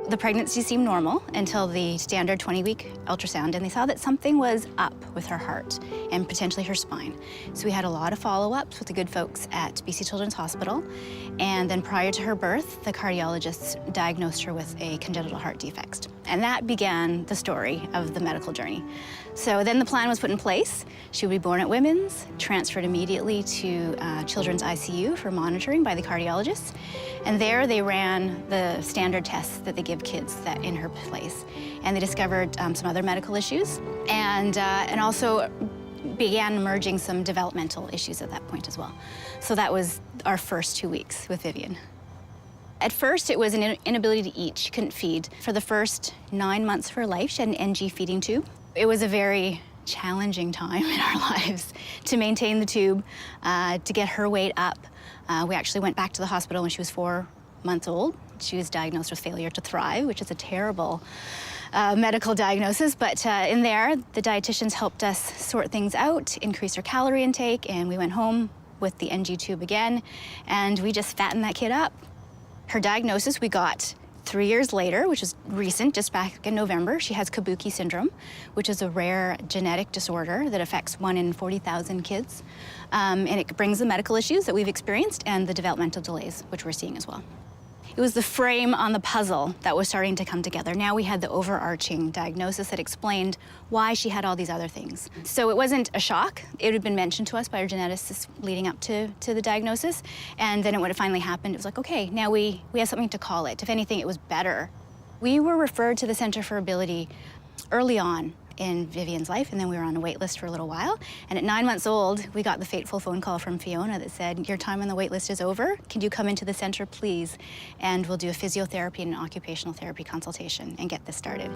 The pregnancy seemed normal until the standard 20-week ultrasound, and they saw that something was up with her heart and potentially her spine. So we had a lot of follow-ups with the good folks at BC Children's Hospital, and then prior to her birth, the cardiologist diagnosed her with a congenital heart defect. And that began the story of the medical journey. So then the plan was put in place. She would be born at Women's, transferred immediately to Children's ICU for monitoring by the cardiologist. And there they ran the standard tests that they give kids that in her place. And they discovered some other medical issues and also began emerging some developmental issues at that point as well. So that was our first 2 weeks with Vivien. At first, it was an inability to eat. She couldn't feed. For the first 9 months of her life, she had an NG feeding tube. It was a very challenging time in our lives to maintain the tube, to get her weight up. We actually went back to the hospital when she was 4 months old. She was diagnosed with failure to thrive, which is a terrible medical diagnosis. But in there, the dietitians helped us sort things out, increase her calorie intake, and we went home with the NG tube again, and we just fattened that kid up. Her diagnosis we got 3 years later, which is recent, just back in November. She has Kabuki syndrome, which is a rare genetic disorder that affects 1 in 40,000 kids. And it brings the medical issues that we've experienced and the developmental delays, which we're seeing as well. It was the frame on the puzzle that was starting to come together. Now we had the overarching diagnosis that explained why she had all these other things. So it wasn't a shock. It had been mentioned to us by our geneticists leading up to the diagnosis. And then when it finally happened, it was like, okay, now we have something to call it. If anything, it was better. We were referred to the Center for Ability early on in Vivien's life, and then we were on a wait list for a little while. And at 9 months old, we got the fateful phone call from Fiona that said, your time on the wait list is over. Can you come into the center, please? And we'll do a physiotherapy and an occupational therapy consultation and get this started.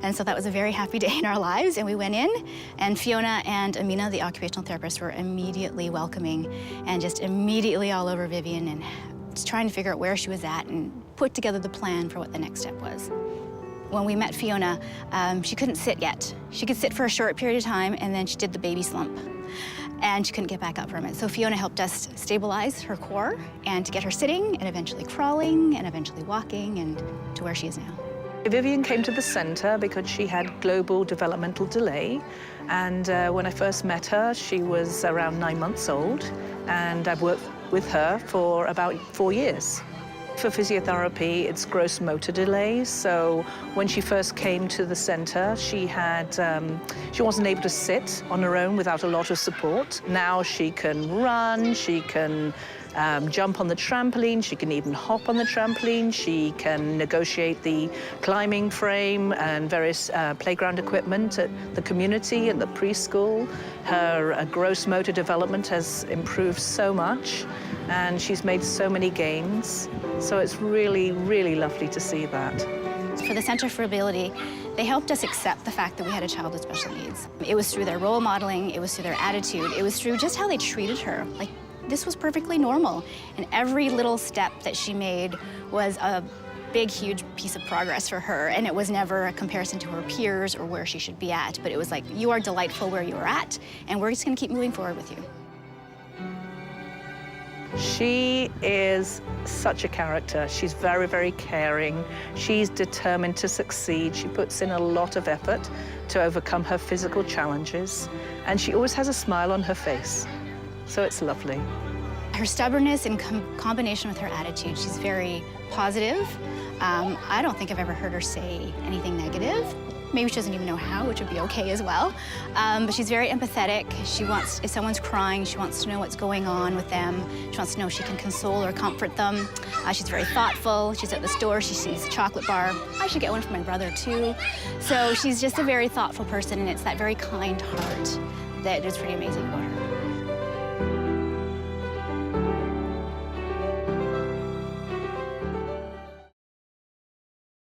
And so that was a very happy day in our lives, and we went in, and Fiona and Amina, the occupational therapist, were immediately welcoming and just immediately all over Vivien and just trying to figure out where she was at and put together the plan for what the next step was. When we met Fiona, she couldn't sit yet. She could sit for a short period of time, and then she did the baby slump, and she couldn't get back up from it. So Fiona helped us stabilize her core and to get her sitting and eventually crawling and eventually walking and to where she is now. Vivien came to the centre because she had global developmental delay, and when I first met her, she was around 9 months old, and I've worked with her for about 4 years. For physiotherapy, it's gross motor delay. So when she first came to the center, she wasn't able to sit on her own without a lot of support. Now she can run, she can jump on the trampoline, she can even hop on the trampoline, she can negotiate the climbing frame and various playground equipment at the community and the preschool. Her gross motor development has improved so much, and she's made so many gains. So it's really, really lovely to see that. For the Center for Ability, they helped us accept the fact that we had a child with special needs. It was through their role modeling, it was through their attitude, it was through just how they treated her. Like, this was perfectly normal. And every little step that she made was a big, huge piece of progress for her. And it was never a comparison to her peers or where she should be at. But it was like, you are delightful where you are at, and we're just gonna keep moving forward with you. She is such a character. She's very, very caring. She's determined to succeed. She puts in a lot of effort to overcome her physical challenges, and she always has a smile on her face. So it's lovely. Her stubbornness in combination with her attitude, she's very positive. I don't think I've ever heard her say anything negative. Maybe she doesn't even know how, which would be okay as well. But she's very empathetic. She wants, if someone's crying, she wants to know what's going on with them. She wants to know if she can console or comfort them. She's very thoughtful. She's at the store, she sees a chocolate bar. I should get one for my brother too. So she's just a very thoughtful person, and it's that very kind heart that is pretty amazing about her.